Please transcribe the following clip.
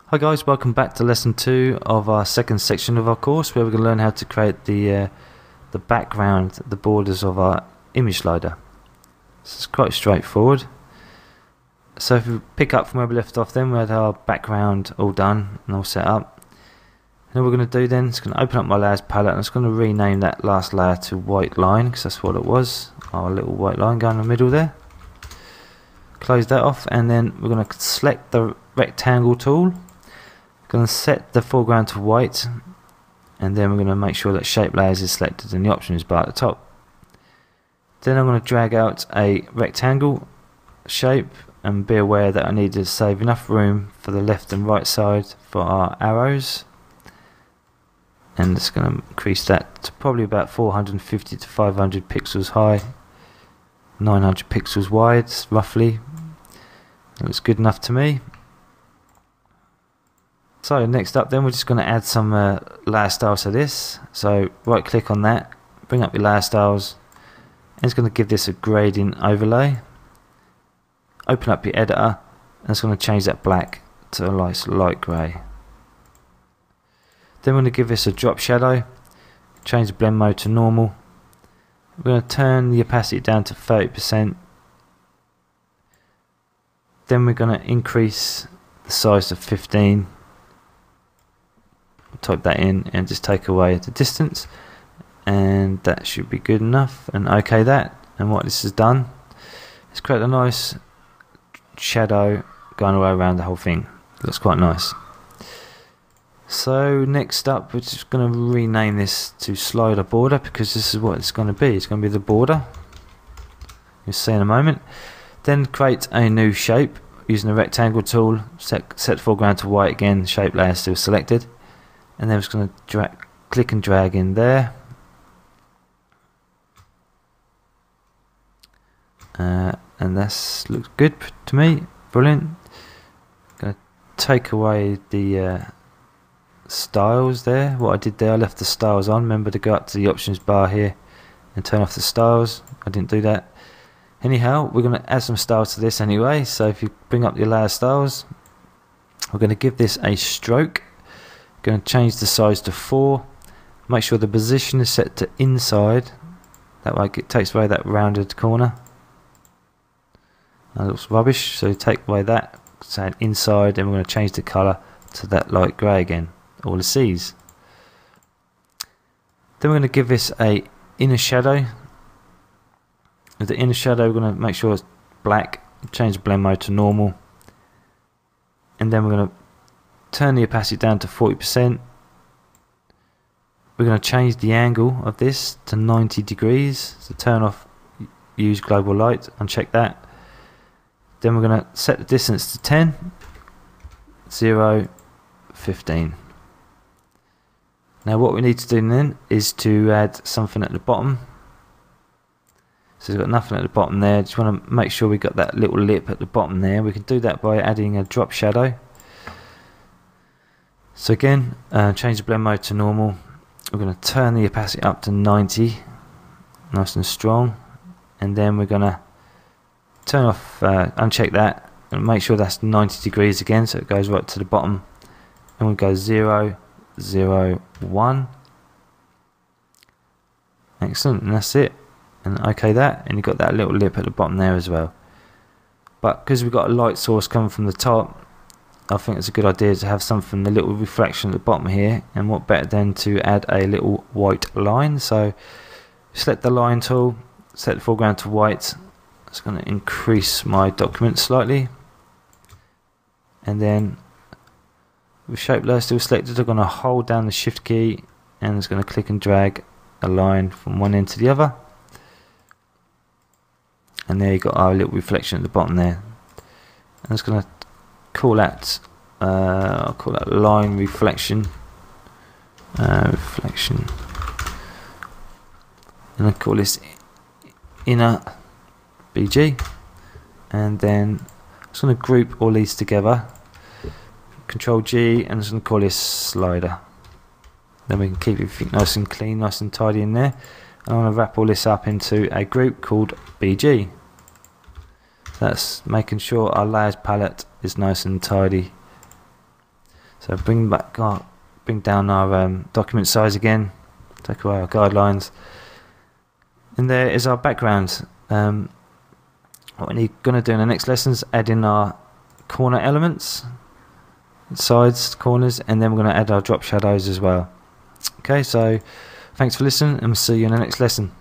Hi guys, welcome back to lesson 2 of our second section of our course, where we're going to learn how to create the background, the borders of our image slider. So it's quite straightforward. So if we pick up from where we left off, then we had our background all done and all set up. And what we're going to do then is going to open up my layers palette, and it's going to rename that last layer to white line, because that's what it was, our little white line going in the middle there. Close that off, and then we're going to select the rectangle tool. Going to set the foreground to white, and then we're going to make sure that shape layers is selected in the options bar at the top. Then I'm going to drag out a rectangle shape, and be aware that I need to save enough room for the left and right side for our arrows, and it's going to increase that to probably about 450 to 500 pixels high, 900 pixels wide roughly. That looks good enough to me. So next up then, we're just going to add some layer styles to this. So right click on that, bring up your layer styles, and it's going to give this a gradient overlay. Open up your editor, and it's going to change that black to a nice light grey. Then we're going to give this a drop shadow, change the blend mode to normal. We're going to turn the opacity down to 30%. Then we're going to increase the size to 15. Type that in and just take away the distance, and that should be good enough, and OK that. And what this has done is create a nice shadow going all the way around the whole thing. It looks quite nice. So next up, we're just going to rename this to slider border, because this is what it's going to be. It's going to be the border. You'll see in a moment. Then create a new shape using the rectangle tool. Set foreground to white again. Shape layer still selected. And then I'm just going to click and drag in there. And that looks good to me. Brilliant. Going to take away the styles there. What I did there, I left the styles on. Remember to go up to the options bar here and turn off the styles. I didn't do that. Anyhow, we're going to add some styles to this anyway. So if you bring up your layer styles, we're going to give this a stroke. Going to change the size to 4. Make sure the position is set to inside. That way it takes away that rounded corner. That looks rubbish, so take away that. Say inside, and we're going to change the colour to that light grey again. All the C's. Then we're going to give this a inner shadow. With the inner shadow, we're going to make sure it's black. Change the blend mode to normal. And then we're going to turn the opacity down to 40%. We're going to change the angle of this to 90 degrees. So turn off use global light, uncheck that. Then we're going to set the distance to 10, 0, 15. Now what we need to do then is to add something at the bottom. So we've got nothing at the bottom there. Just want to make sure we got that little lip at the bottom there. We can do that by adding a drop shadow. So again, change the blend mode to normal. We're going to turn the opacity up to 90, nice and strong, and then we're going to turn off, uncheck that, and make sure that's 90 degrees again, so it goes right to the bottom. And we'll go 0, 0, 1. Excellent, and that's it. And OK that, and you've got that little lip at the bottom there as well. But because we've got a light source coming from the top, I think it's a good idea to have something, a little reflection at the bottom here, and what better than to add a little white line. So select the line tool, set the foreground to white. It's going to increase my document slightly, and then with shape layer still selected, I'm going to hold down the shift key, and it's going to click and drag a line from one end to the other, and there you got our little reflection at the bottom there. And it's going to call that I'll call that line reflection, and I call this inner BG, and then I'm just going to group all these together, Control G, and I'm just going to call this slider. Then we can keep everything nice and clean, nice and tidy in there. And I'm going to wrap all this up into a group called BG. That's making sure our layers palette is nice and tidy. So bring down our document size again, take away our guidelines, and there is our background. What we're going to do in the next lesson is add in our corner elements, sides, corners, and then we're going to add our drop shadows as well. Okay, so thanks for listening, and we'll see you in the next lesson.